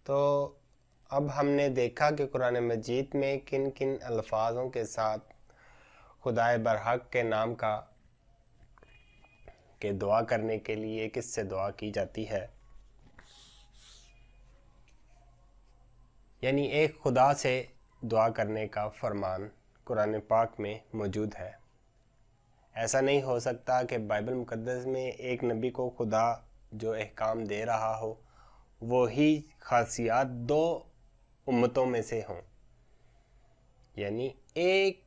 تو اب ہم نے دیکھا کہ قرآن مجید میں کن کن الفاظوں کے ساتھ خدائے برحق کے نام کا کہ دعا کرنے کے لیے کس سے دعا کی جاتی ہے، یعنی ایک خدا سے دعا کرنے کا فرمان قرآن پاک میں موجود ہے۔ ایسا نہیں ہو سکتا کہ بائبل مقدس میں ایک نبی کو خدا جو احکام دے رہا ہو وہی خاصیات دو امتوں میں سے ہوں، یعنی ایک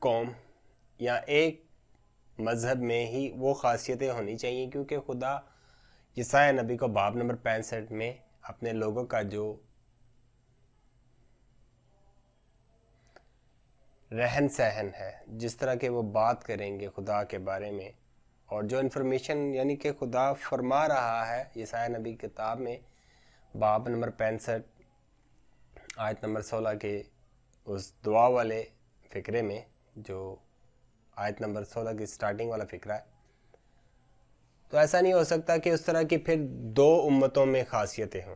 قوم یا ایک مذہب میں ہی وہ خاصیتیں ہونی چاہیے، کیونکہ خدا یسایہ نبی کو باب نمبر 65 میں اپنے لوگوں کا جو رہن سہن ہے، جس طرح کہ وہ بات کریں گے خدا کے بارے میں، اور جو انفارمیشن یعنی کہ خدا فرما رہا ہے یسایہ نبی کتاب میں باب نمبر 65 آیت نمبر 16 کے اس دعا والے فقرے میں، جو آیت نمبر 16 کی سٹارٹنگ والا فقرہ ہے، تو ایسا نہیں ہو سکتا کہ اس طرح کی پھر دو امتوں میں خاصیتیں ہوں۔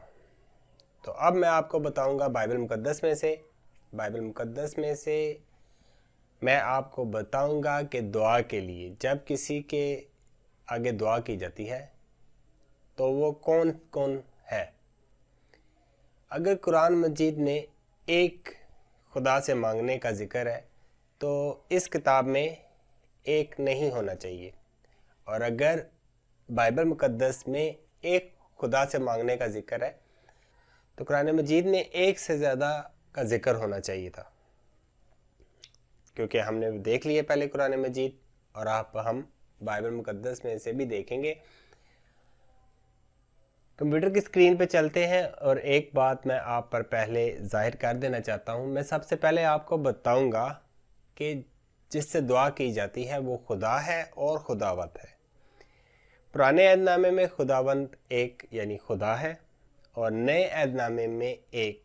تو اب میں آپ کو بتاؤں گا بائبل مقدس میں سے میں آپ کو بتاؤں گا کہ دعا کے لیے جب کسی کے آگے دعا کی جاتی ہے تو وہ کون کون ہے۔ اگر قرآن مجید میں ایک خدا سے مانگنے کا ذکر ہے تو اس کتاب میں ایک نہیں ہونا چاہیے، اور اگر بائبل مقدس میں ایک خدا سے مانگنے کا ذکر ہے تو قرآن مجید میں ایک سے زیادہ کا ذکر ہونا چاہیے تھا، کیونکہ ہم نے دیکھ لیے پہلے قرآن مجید، اور آپ ہم بائبل مقدس میں سے بھی دیکھیں گے۔ کمپیوٹر کی اسکرین پہ چلتے ہیں، اور ایک بات میں آپ پر پہلے ظاہر کر دینا چاہتا ہوں۔ میں سب سے پہلے آپ کو بتاؤں گا کہ جس سے دعا کی جاتی ہے وہ خدا ہے اور خداوند ہے۔ پرانے عہد نامے میں خداوند ایک یعنی خدا ہے، اور نئے عہد نامے میں ایک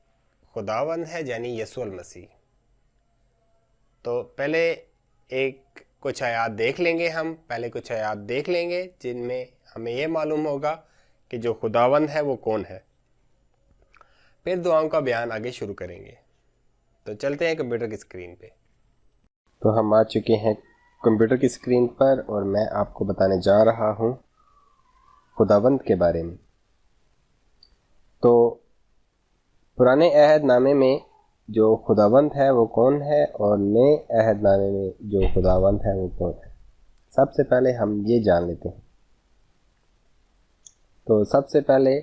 خداوند ہے یعنی یسوع المسیح۔ تو پہلے کچھ آیات دیکھ لیں گے جن میں ہمیں یہ معلوم ہوگا کہ جو خداوند ہے وہ کون ہے، پھر دعاؤں کا بیان آگے شروع کریں گے۔ تو چلتے ہیں کمپیوٹر کی اسکرین پہ۔ تو ہم آ چکے ہیں کمپیوٹر کی اسکرین پر، اور میں آپ کو بتانے جا رہا ہوں خداوند کے بارے میں۔ تو پرانے عہد نامے میں جو خداوند ہے وہ کون ہے، اور نئے عہد نامے میں جو خداوند ہے وہ کون ہے، سب سے پہلے ہم یہ جان لیتے ہیں۔ تو سب سے پہلے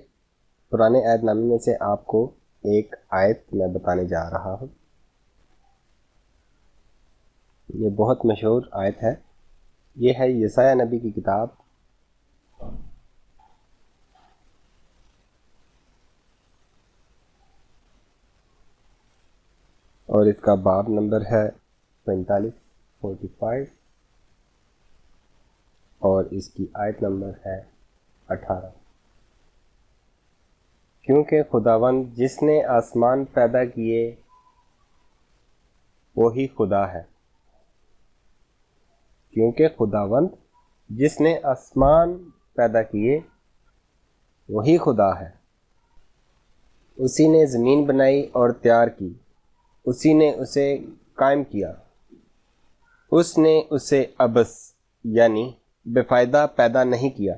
پرانے عہد نامے میں سے آپ کو ایک آیت میں بتانے جا رہا ہوں۔ یہ بہت مشہور آیت ہے، یہ ہے یسایہ نبی کی کتاب اور اس کا باب نمبر ہے 45 اور اس کی آیت نمبر ہے 18۔ کیونکہ خداوند جس نے آسمان پیدا کیے وہی خدا ہے۔ کیونکہ خداوند جس نے آسمان پیدا کیے وہی خدا ہے۔ اسی نے زمین بنائی اور تیار کی، اسی نے اسے قائم کیا۔ اس نے اسے عبث یعنی بے فائدہ پیدا نہیں کیا،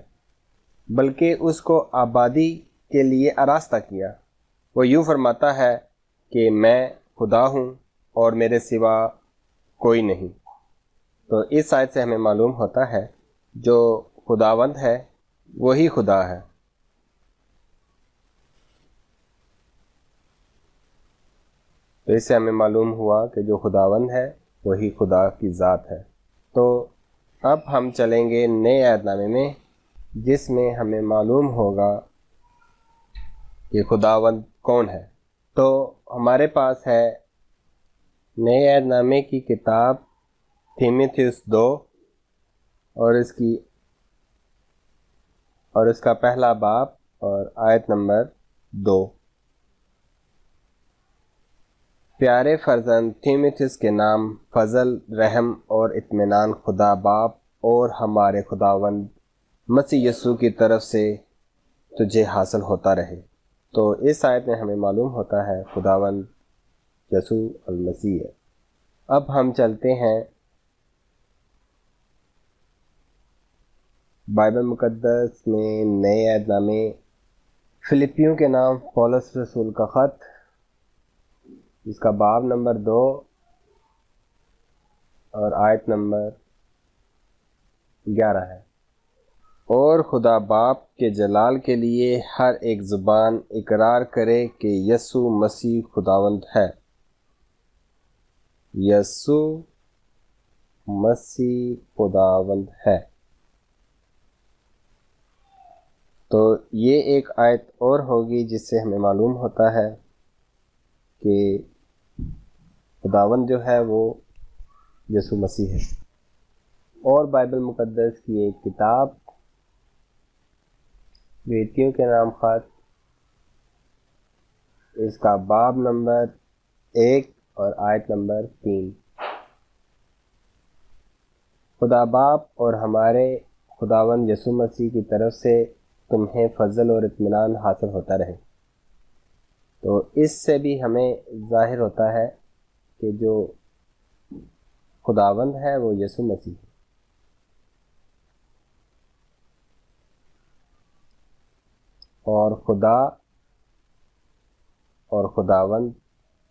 بلکہ اس کو آبادی کے لیے آراستہ کیا۔ وہ یوں فرماتا ہے کہ میں خدا ہوں اور میرے سوا کوئی نہیں۔ تو اس آیت سے ہمیں معلوم ہوتا ہے جو خداوند ہے وہی خدا ہے۔ تو اس سے ہمیں معلوم ہوا کہ جو خداوند ہے وہی خدا کی ذات ہے۔ تو اب ہم چلیں گے نئے عہد نامے میں، جس میں ہمیں معلوم ہوگا کہ خداوند کون ہے۔ تو ہمارے پاس ہے نئے عہد نامے کی کتاب تیموتھیوس 2 اور اس کا پہلا باب اور آیت نمبر 2۔ پیارے فرزند تیموتھیوس کے نام فضل، رحم اور اطمینان خدا باپ اور ہمارے خداوند مسیح یسوع کی طرف سے تجھے حاصل ہوتا رہے۔ تو اس آیت میں ہمیں معلوم ہوتا ہے خداوند یسوع المسیح ہے۔ اب ہم چلتے ہیں بائبل مقدس میں نئے عہد نامے فلپیوں کے نام پولس رسول کا خط، جس کا باب نمبر 2 اور آیت نمبر 11 ہے۔ اور خدا باپ کے جلال کے لیے ہر ایک زبان اقرار کرے کہ یسوع مسیح خداوند ہے۔ یسوع مسیح خداوند ہے۔ تو یہ ایک آیت اور ہوگی جس سے ہمیں معلوم ہوتا ہے کہ خداوند جو ہے وہ یسوع مسیح ہے۔ اور بائبل مقدس کی ایک کتاب بیتیوں کے نام خط، اس کا باب نمبر 1 اور آیت نمبر 3۔ خدا باپ اور ہمارے خداوند یسوع مسیح کی طرف سے تمہیں فضل اور اطمینان حاصل ہوتا رہے۔ تو اس سے بھی ہمیں ظاہر ہوتا ہے کہ جو خداوند ہے وہ یسوع مسیح ہے۔ اور خدا اور خداوند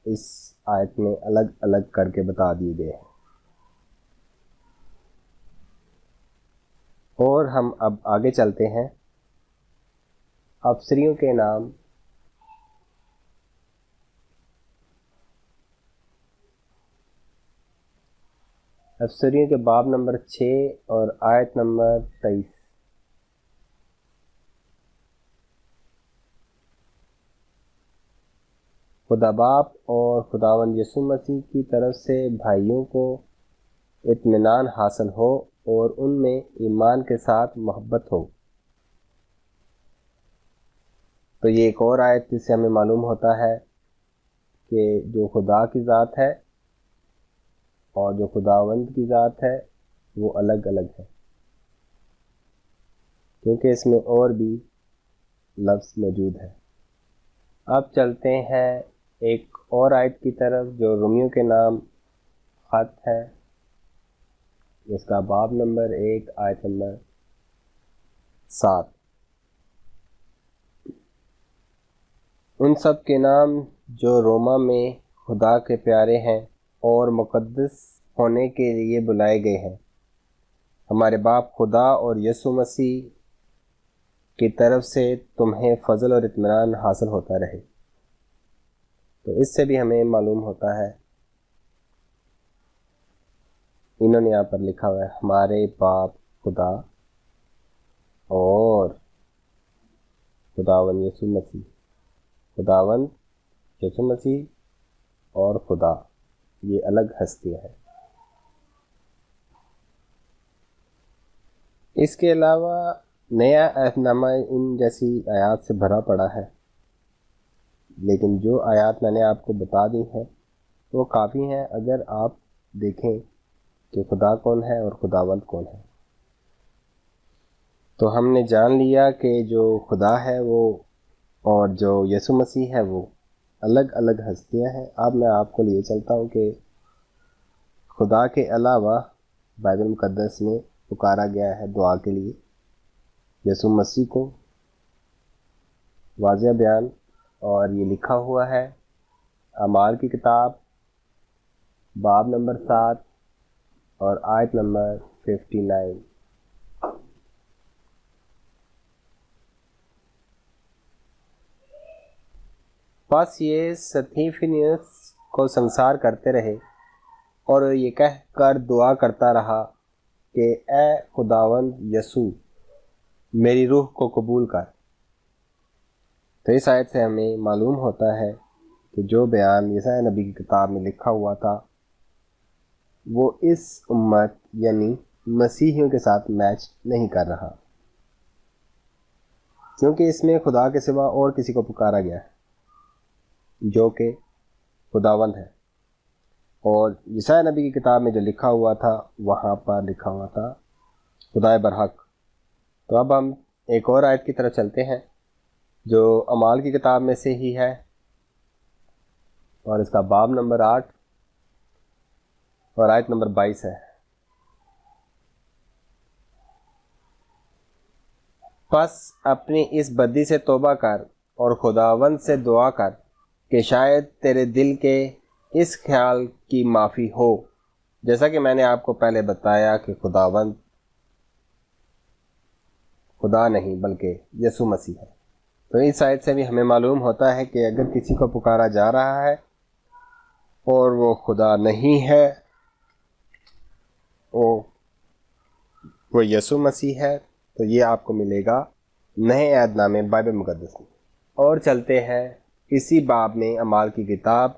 اس آیت میں الگ الگ کر کے بتا دیے گئے ہیں۔ اور ہم اب آگے چلتے ہیں افسریوں کے نام افسریوں کے باب نمبر 6 اور آیت نمبر 23۔ خدا باپ اور خداوند یسوع مسیح کی طرف سے بھائیوں کو اطمینان حاصل ہو اور ان میں ایمان کے ساتھ محبت ہو۔ تو یہ ایک اور آیت جس سے ہمیں معلوم ہوتا ہے کہ جو خدا کی ذات ہے اور جو خداوند کی ذات ہے وہ الگ الگ ہے، کیونکہ اس میں اور بھی لفظ موجود ہے۔ اب چلتے ہیں ایک اور آیت کی طرف جو رومیوں کے نام خط ہے، اس کا باب نمبر 1 آیت نمبر 7۔ ان سب کے نام جو روما میں خدا کے پیارے ہیں اور مقدس ہونے کے لیے بلائے گئے ہیں، ہمارے باپ خدا اور یسوع مسیح کی طرف سے تمہیں فضل اور اطمینان حاصل ہوتا رہے۔ تو اس سے بھی ہمیں معلوم ہوتا ہے، انہوں نے یہاں پر لکھا ہوا ہے ہمارے باپ خدا اور خداوند یسوع مسیح، خداوند یسوع مسیح اور خدا، یہ الگ ہستیاں ہیں۔ اس کے علاوہ نیا عہد نامہ ان جیسی آیات سے بھرا پڑا ہے، لیکن جو آیات میں نے آپ کو بتا دی ہیں وہ کافی ہیں اگر آپ دیکھیں کہ خدا کون ہے اور خداوند کون ہے۔ تو ہم نے جان لیا کہ جو خدا ہے وہ اور جو یسوع مسیح ہے وہ الگ الگ ہستیاں ہیں۔ اب میں آپ کو لیے چلتا ہوں کہ خدا کے علاوہ بائبل مقدس میں پکارا گیا ہے دعا کے لیے یسوع مسیح کو، واضح بیان، اور یہ لکھا ہوا ہے اعمال کی کتاب باب نمبر 7 اور آیت نمبر 59۔ بس یہ ستیفنس کو سنسار کرتے رہے اور یہ کہہ کر دعا کرتا رہا کہ اے خداوند یسوع میری روح کو قبول کر۔ تو اس آیت سے ہمیں معلوم ہوتا ہے کہ جو بیان یسایا نبی کی کتاب میں لکھا ہوا تھا وہ اس امت یعنی مسیحیوں کے ساتھ میچ نہیں کر رہا، کیونکہ اس میں خدا کے سوا اور کسی کو پکارا گیا ہے جو کہ خداوند ہے، اور یسایا نبی کی کتاب میں جو لکھا ہوا تھا وہاں پر لکھا ہوا تھا خدائے برحق۔ تو اب ہم ایک اور آیت کی طرف چلتے ہیں جو اعمال کی کتاب میں سے ہی ہے، اور اس کا باب نمبر 8 اور آیت نمبر 22 ہے۔ پس اپنی اس بدی سے توبہ کر اور خداوند سے دعا کر کہ شاید تیرے دل کے اس خیال کی معافی ہو، جیسا کہ میں نے آپ کو پہلے بتایا کہ خداوند خدا نہیں بلکہ یسوع مسیح ہے۔ تو اس آیت سے بھی ہمیں معلوم ہوتا ہے کہ اگر کسی کو پکارا جا رہا ہے اور وہ خدا نہیں ہے، وہ یسوع مسیح ہے، تو یہ آپ کو ملے گا نئے عہد نامے بائبل مقدس میں۔ اور چلتے ہیں اسی باب میں اعمال کی کتاب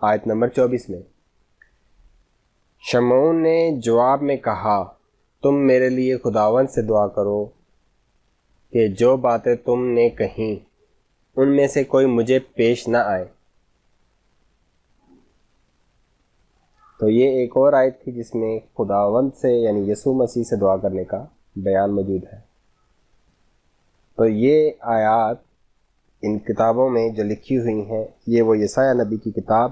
آیت نمبر 24 میں۔ شمعون نے جواب میں کہا، تم میرے لیے خداوند سے دعا کرو کہ جو باتیں تم نے کہیں ان میں سے کوئی مجھے پیش نہ آئے۔ تو یہ ایک اور آیت تھی جس میں خداوند سے یعنی یسوع مسیح سے دعا کرنے کا بیان موجود ہے۔ تو یہ آیات ان کتابوں میں جو لکھی ہوئی ہیں، یہ وہ یسایہ نبی کی کتاب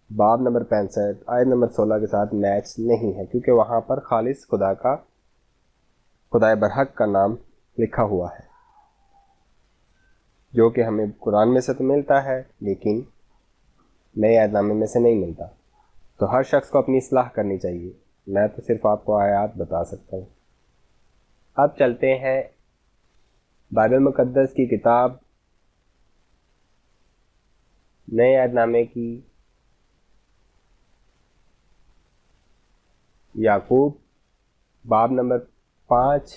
باب نمبر 65 آیت نمبر 16 کے ساتھ میچ نہیں ہے، کیونکہ وہاں پر خالص خدا برحق کا نام لکھا ہوا ہے، جو کہ ہمیں قرآن میں سے تو ملتا ہے لیکن نئے عہد نامے میں سے نہیں ملتا۔ تو ہر شخص کو اپنی اصلاح کرنی چاہیے، میں تو صرف آپ کو آیات بتا سکتا ہوں۔ اب چلتے ہیں بائبل مقدس کی کتاب نئے عہد نامے کی یعقوب باب نمبر 5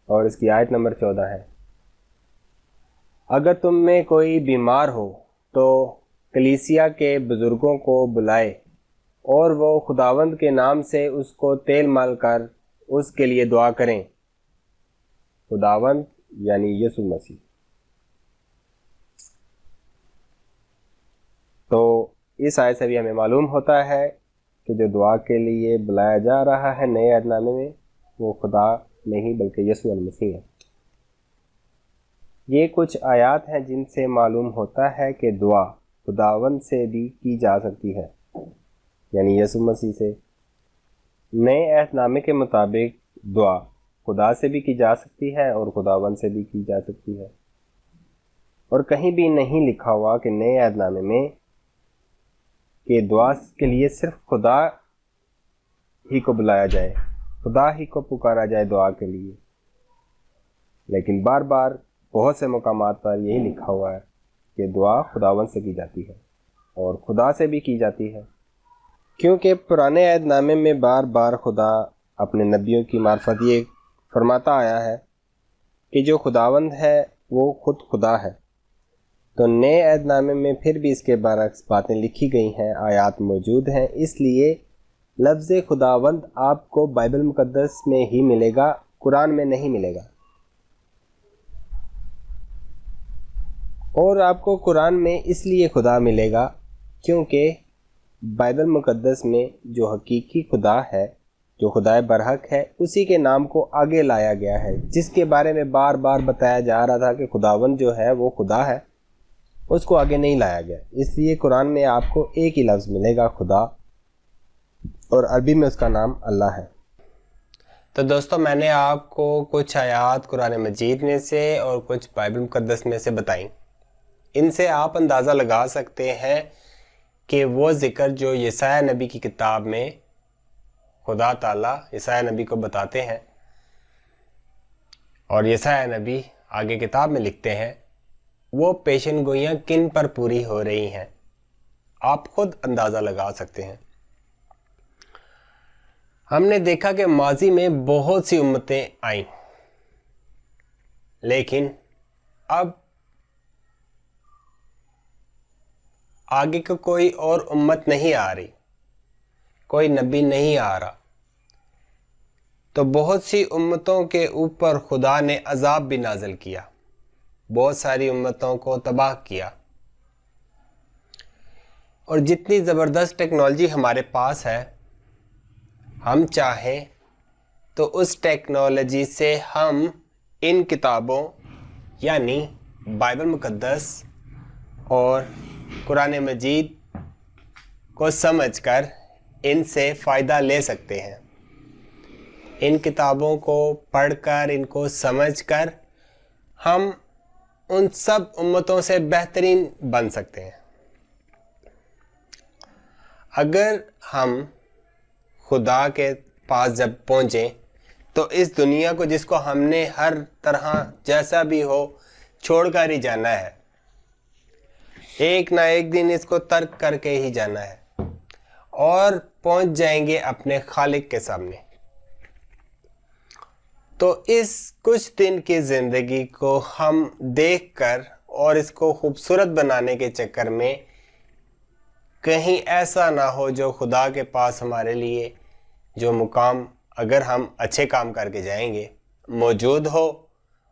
اور اس کی آیت نمبر 14 ہے۔ اگر تم میں کوئی بیمار ہو تو کلیسیا کے بزرگوں کو بلائے اور وہ خداوند کے نام سے اس کو تیل مل کر اس کے لیے دعا کریں۔ خداوند یعنی یسوع مسیح۔ تو اس آیت سے بھی ہمیں معلوم ہوتا ہے کہ جو دعا کے لیے بلایا جا رہا ہے نئے عہد نامے میں، وہ خدا نہیں بلکہ یسوع المسیح ہے۔ یہ کچھ آیات ہیں جن سے معلوم ہوتا ہے کہ دعا خداوند سے بھی کی جا سکتی ہے، یعنی یسوع مسیح سے۔ نئے عہد نامے کے مطابق دعا خدا سے بھی کی جا سکتی ہے اور خداوند سے بھی کی جا سکتی ہے، اور کہیں بھی نہیں لکھا ہوا کہ نئے عہد نامے میں کہ دعا کے لیے صرف خدا ہی کو بلایا جائے، خدا ہی کو پکارا جائے دعا کے لیے۔ لیکن بار بار بہت سے مقامات پر یہی لکھا ہوا ہے کہ دعا خداوند سے کی جاتی ہے اور خدا سے بھی کی جاتی ہے، کیونکہ پرانے عہد نامے میں بار بار خدا اپنے نبیوں کی معرفت یہ فرماتا آیا ہے کہ جو خداوند ہے وہ خود خدا ہے۔ تو نئے عہد نامے میں پھر بھی اس کے برعکس باتیں لکھی گئی ہیں، آیات موجود ہیں، اس لیے لفظ خداوند آپ کو بائبل مقدس میں ہی ملے گا، قرآن میں نہیں ملے گا۔ اور آپ کو قرآن میں اس لیے خدا ملے گا کیونکہ بائبل مقدس میں جو حقیقی خدا ہے، جو خدا برحق ہے، اسی کے نام کو آگے لایا گیا ہے، جس کے بارے میں بار بار بتایا جا رہا تھا کہ خداوند جو ہے وہ خدا ہے، اس کو آگے نہیں لایا گیا۔ اس لیے قرآن میں آپ کو ایک ہی لفظ ملے گا، خدا، اور عربی میں اس کا نام اللہ ہے۔ تو دوستو، میں نے آپ کو کچھ آیات قرآن مجید میں سے اور کچھ بائبل مقدس میں سے بتائیں۔ ان سے آپ اندازہ لگا سکتے ہیں کہ وہ ذکر جو یسایہ نبی کی کتاب میں خدا تعالیٰ یسایہ نبی کو بتاتے ہیں اور یسایہ نبی آگے کتاب میں لکھتے ہیں، وہ پیشن گوئیاں کن پر پوری ہو رہی ہیں، آپ خود اندازہ لگا سکتے ہیں۔ ہم نے دیکھا کہ ماضی میں بہت سی امتیں آئیں، لیکن اب آگے کا کوئی اور امت نہیں آ رہی، کوئی نبی نہیں آ رہا، تو بہت سی امتوں کے اوپر خدا نے عذاب بھی نازل کیا، بہت ساری امتوں کو تباہ کیا۔ اور جتنی زبردست ٹیکنالوجی ہمارے پاس ہے، ہم چاہیں تو اس ٹیکنالوجی سے ہم ان کتابوں یعنی بائبل مقدس اور قرآن مجید کو سمجھ کر ان سے فائدہ لے سکتے ہیں۔ ان کتابوں کو پڑھ کر، ان کو سمجھ کر ہم ان سب امتوں سے بہترین بن سکتے ہیں۔ اگر ہم خدا کے پاس جب پہنچیں تو اس دنیا کو، جس کو ہم نے ہر طرح جیسا بھی ہو چھوڑ کر ہی جانا ہے، ایک نہ ایک دن اس کو ترک کر کے ہی جانا ہے، اور پہنچ جائیں گے اپنے خالق کے سامنے۔ تو اس کچھ دن کی زندگی کو ہم دیکھ کر اور اس کو خوبصورت بنانے کے چکر میں کہیں ایسا نہ ہو جو خدا کے پاس ہمارے لیے جو مقام، اگر ہم اچھے کام کر کے جائیں گے، موجود ہو،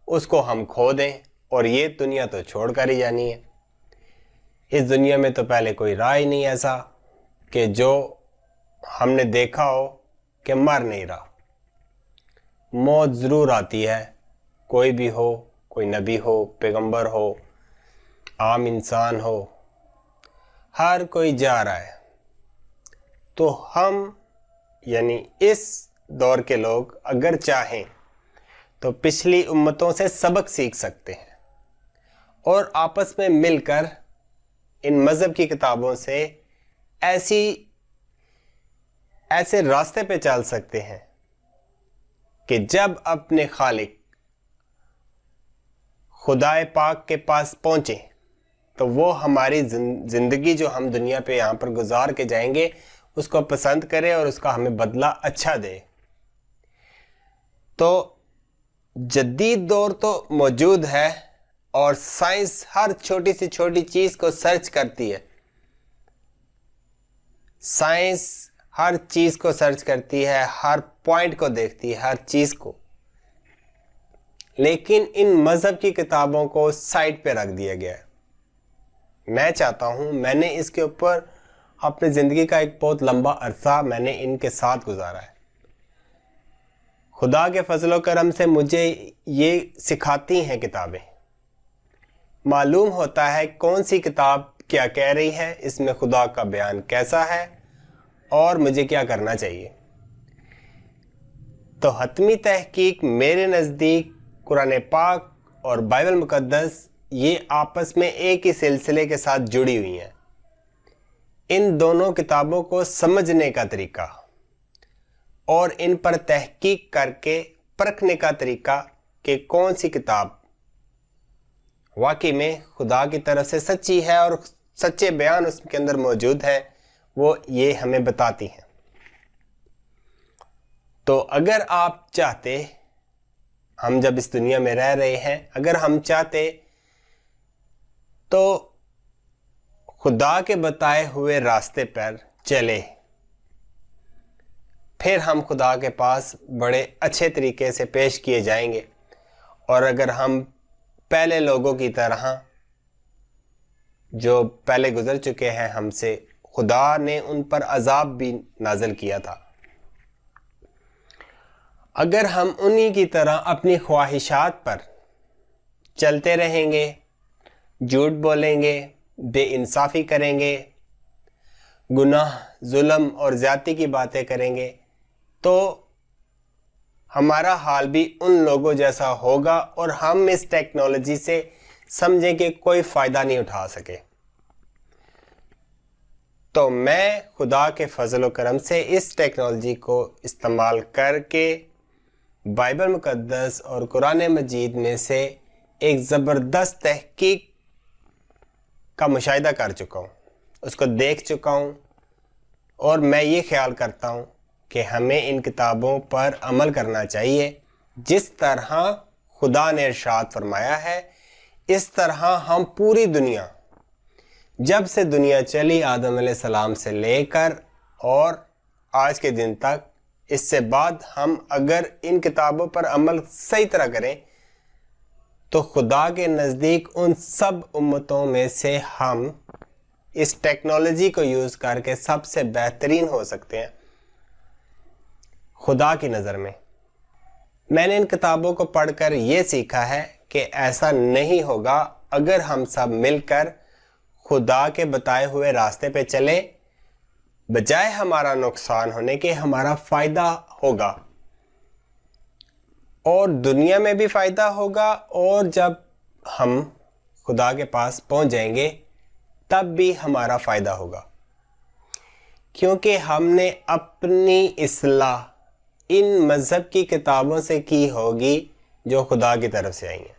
اس کو ہم کھو دیں، اور یہ دنیا تو چھوڑ کر ہی جانی ہے۔ اس دنیا میں تو پہلے کوئی راہ ہی نہیں ایسا کہ جو ہم نے دیکھا ہو کہ مر نہیں رہا۔ موت ضرور آتی ہے، کوئی بھی ہو، کوئی نبی ہو، پیغمبر ہو، عام انسان ہو، ہر کوئی جا رہا ہے۔ تو ہم یعنی اس دور کے لوگ اگر چاہیں تو پچھلی امتوں سے سبق سیکھ سکتے ہیں، اور آپس میں مل کر ان مذہب کی کتابوں سے ایسے راستے پہ چل سکتے ہیں کہ جب اپنے خالق خدائے پاک کے پاس پہنچیں تو وہ ہماری زندگی جو ہم دنیا پہ یہاں پر گزار کے جائیں گے اس کو پسند کرے اور اس کا ہمیں بدلہ اچھا دے۔ تو جدید دور تو موجود ہے، اور سائنس ہر چھوٹی سے چھوٹی چیز کو سرچ کرتی ہے، سائنس ہر چیز کو سرچ کرتی ہے، ہر پوائنٹ کو دیکھتی ہے، ہر چیز کو، لیکن ان مذہب کی کتابوں کو سائٹ پہ رکھ دیا گیا ہے۔ میں چاہتا ہوں، میں نے اس کے اوپر اپنی زندگی کا ایک بہت لمبا عرصہ میں نے ان کے ساتھ گزارا ہے۔ خدا کے فضل و کرم سے مجھے یہ سکھاتی ہیں کتابیں، معلوم ہوتا ہے کون سی کتاب کیا کہہ رہی ہے، اس میں خدا کا بیان کیسا ہے اور مجھے کیا کرنا چاہیے۔ تو حتمی تحقیق میرے نزدیک قرآن پاک اور بائبل مقدس یہ آپس میں ایک ہی سلسلے کے ساتھ جڑی ہوئی ہیں۔ ان دونوں کتابوں کو سمجھنے کا طریقہ اور ان پر تحقیق کر کے پرکھنے کا طریقہ کہ کون سی کتاب واقعی میں خدا کی طرف سے سچی ہے اور سچے بیان اس کے اندر موجود ہے، وہ یہ ہمیں بتاتی ہیں۔ تو اگر آپ چاہتے، ہم جب اس دنیا میں رہ رہے ہیں، اگر ہم چاہتے تو خدا کے بتائے ہوئے راستے پر چلے، پھر ہم خدا کے پاس بڑے اچھے طریقے سے پیش کیے جائیں گے۔ اور اگر ہم پہلے لوگوں کی طرح جو پہلے گزر چکے ہیں ہم سے، خدا نے ان پر عذاب بھی نازل کیا تھا، اگر ہم انہی کی طرح اپنی خواہشات پر چلتے رہیں گے، جھوٹ بولیں گے، بے انصافی کریں گے، گناہ، ظلم اور زیادتی کی باتیں کریں گے، تو ہمارا حال بھی ان لوگوں جیسا ہوگا، اور ہم اس ٹیکنالوجی سے سمجھیں کہ کوئی فائدہ نہیں اٹھا سکے۔ تو میں خدا کے فضل و کرم سے اس ٹیکنالوجی کو استعمال کر کے بائبل مقدس اور قرآن مجید میں سے ایک زبردست تحقیق کا مشاہدہ کر چکا ہوں، اس کو دیکھ چکا ہوں، اور میں یہ خیال کرتا ہوں کہ ہمیں ان کتابوں پر عمل کرنا چاہیے۔ جس طرح خدا نے ارشاد فرمایا ہے، اس طرح ہم پوری دنیا، جب سے دنیا چلی آدم علیہ السلام سے لے کر اور آج کے دن تک، اس سے بعد ہم اگر ان کتابوں پر عمل صحیح طرح کریں تو خدا کے نزدیک ان سب امتوں میں سے ہم اس ٹیکنالوجی کو یوز کر کے سب سے بہترین ہو سکتے ہیں خدا کی نظر میں۔ میں نے ان کتابوں کو پڑھ کر یہ سیکھا ہے کہ ایسا نہیں ہوگا اگر ہم سب مل کر خدا کے بتائے ہوئے راستے پہ چلیں، بجائے ہمارا نقصان ہونے کے ہمارا فائدہ ہوگا، اور دنیا میں بھی فائدہ ہوگا، اور جب ہم خدا کے پاس پہنچ جائیں گے تب بھی ہمارا فائدہ ہوگا، کیونکہ ہم نے اپنی اصلاح ان مذہب کی کتابوں سے کی ہوگی جو خدا کی طرف سے آئی ہیں۔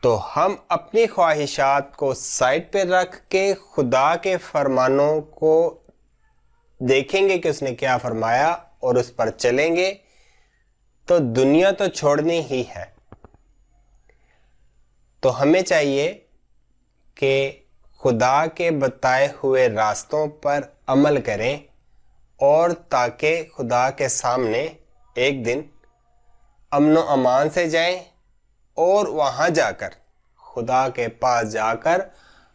تو ہم اپنی خواہشات کو سائڈ پہ رکھ کے خدا کے فرمانوں کو دیکھیں گے کہ اس نے کیا فرمایا اور اس پر چلیں گے تو دنیا تو چھوڑنی ہی ہے۔ تو ہمیں چاہیے کہ خدا کے بتائے ہوئے راستوں پر عمل کریں، اور تاکہ خدا کے سامنے ایک دن امن و امان سے جائیں، اور وہاں جا کر خدا کے پاس جا کر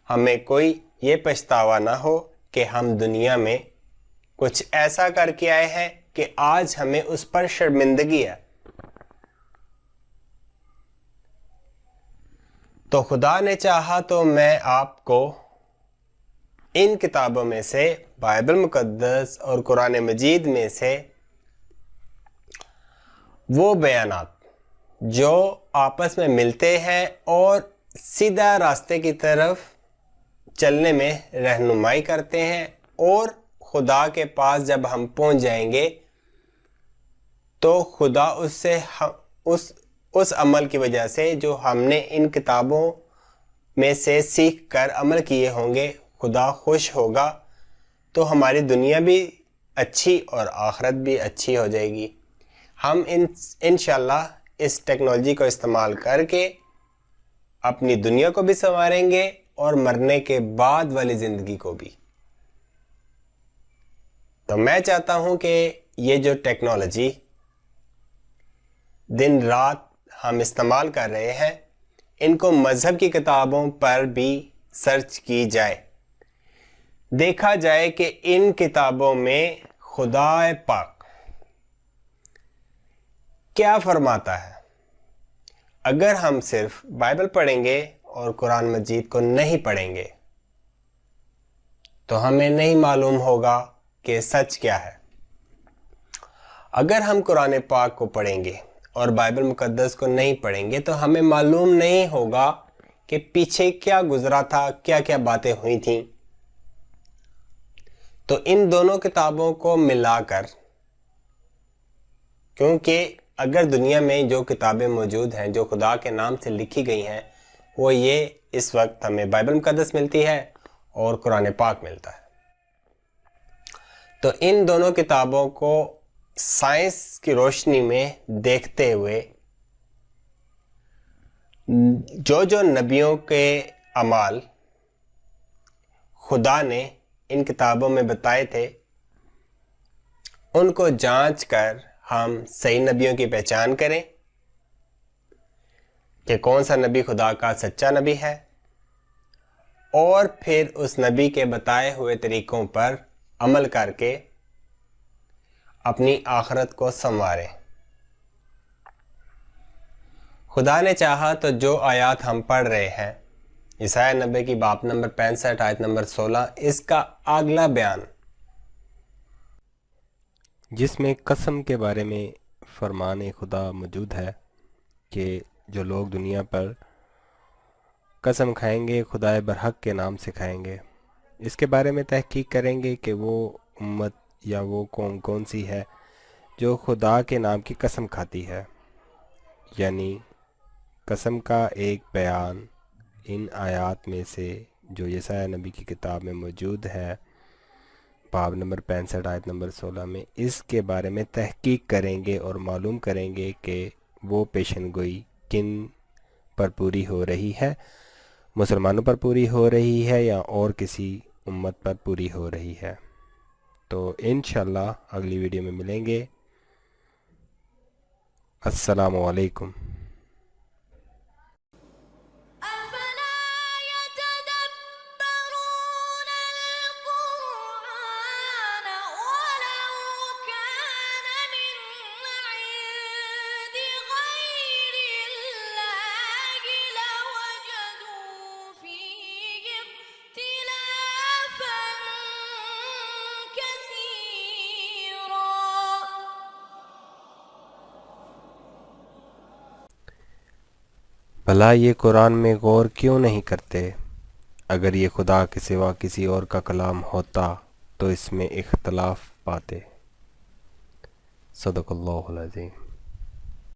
ہمیں کوئی یہ پچھتاوا نہ ہو کہ ہم دنیا میں کچھ ایسا کر کے آئے ہیں کہ آج ہمیں اس پر شرمندگی ہے۔ تو خدا نے چاہا تو میں آپ کو ان کتابوں میں سے، بائبل مقدس اور قرآن مجید میں سے، وہ بیانات جو آپس میں ملتے ہیں اور سیدھا راستے کی طرف چلنے میں رہنمائی کرتے ہیں، اور خدا کے پاس جب ہم پہنچ جائیں گے تو خدا اس عمل کی وجہ سے جو ہم نے ان کتابوں میں سے سیکھ کر عمل کیے ہوں گے، خدا خوش ہوگا، تو ہماری دنیا بھی اچھی اور آخرت بھی اچھی ہو جائے گی۔ ہم انشاءاللہ اس ٹیکنالوجی کو استعمال کر کے اپنی دنیا کو بھی سنواریں گے اور مرنے کے بعد والی زندگی کو بھی۔ تو میں چاہتا ہوں کہ یہ جو ٹیکنالوجی دن رات ہم استعمال کر رہے ہیں، ان کو مذہب کی کتابوں پر بھی سرچ کی جائے، دیکھا جائے کہ ان کتابوں میں خدا پاک کیا فرماتا ہے۔ اگر ہم صرف بائبل پڑھیں گے اور قرآن مجید کو نہیں پڑھیں گے تو ہمیں نہیں معلوم ہوگا کہ سچ کیا ہے۔ اگر ہم قرآن پاک کو پڑھیں گے اور بائبل مقدس کو نہیں پڑھیں گے تو ہمیں معلوم نہیں ہوگا کہ پیچھے کیا گزرا تھا، کیا کیا باتیں ہوئی تھیں۔ تو ان دونوں کتابوں کو ملا کر، کیونکہ اگر دنیا میں جو کتابیں موجود ہیں جو خدا کے نام سے لکھی گئی ہیں، وہ یہ اس وقت ہمیں بائبل مقدس ملتی ہے اور قرآن پاک ملتا ہے۔ تو ان دونوں کتابوں کو سائنس کی روشنی میں دیکھتے ہوئے جو نبیوں کے اعمال خدا نے ان کتابوں میں بتائے تھے، ان کو جانچ کر ہم صحیح نبیوں کی پہچان کریں کہ کون سا نبی خدا کا سچا نبی ہے، اور پھر اس نبی کے بتائے ہوئے طریقوں پر عمل کر کے اپنی آخرت کو سنواریں۔ خدا نے چاہا تو جو آیات ہم پڑھ رہے ہیں، یسایہ نبی کی باب نمبر 65 آیت نمبر 16، اس کا اگلا بیان جس میں قسم کے بارے میں فرمان خدا موجود ہے کہ جو لوگ دنیا پر قسم کھائیں گے خدا برحق کے نام سے کھائیں گے، اس کے بارے میں تحقیق کریں گے کہ وہ امت یا وہ قوم کون سی ہے جو خدا کے نام کی قسم کھاتی ہے۔ یعنی قسم کا ایک بیان ان آیات میں سے جو یسایہ نبی کی کتاب میں موجود ہے، باب نمبر 65 آیت نمبر 16 میں، اس کے بارے میں تحقیق کریں گے اور معلوم کریں گے کہ وہ پیشن گوئی کن پر پوری ہو رہی ہے، مسلمانوں پر پوری ہو رہی ہے یا اور کسی امت پر پوری ہو رہی ہے۔ تو انشاءاللہ اگلی ویڈیو میں ملیں گے۔ السلام علیکم۔ بھلا یہ قرآن میں غور کیوں نہیں کرتے؟ اگر یہ خدا کے سوا کسی اور کا کلام ہوتا تو اس میں اختلاف پاتے۔ صدق اللہ العظیم۔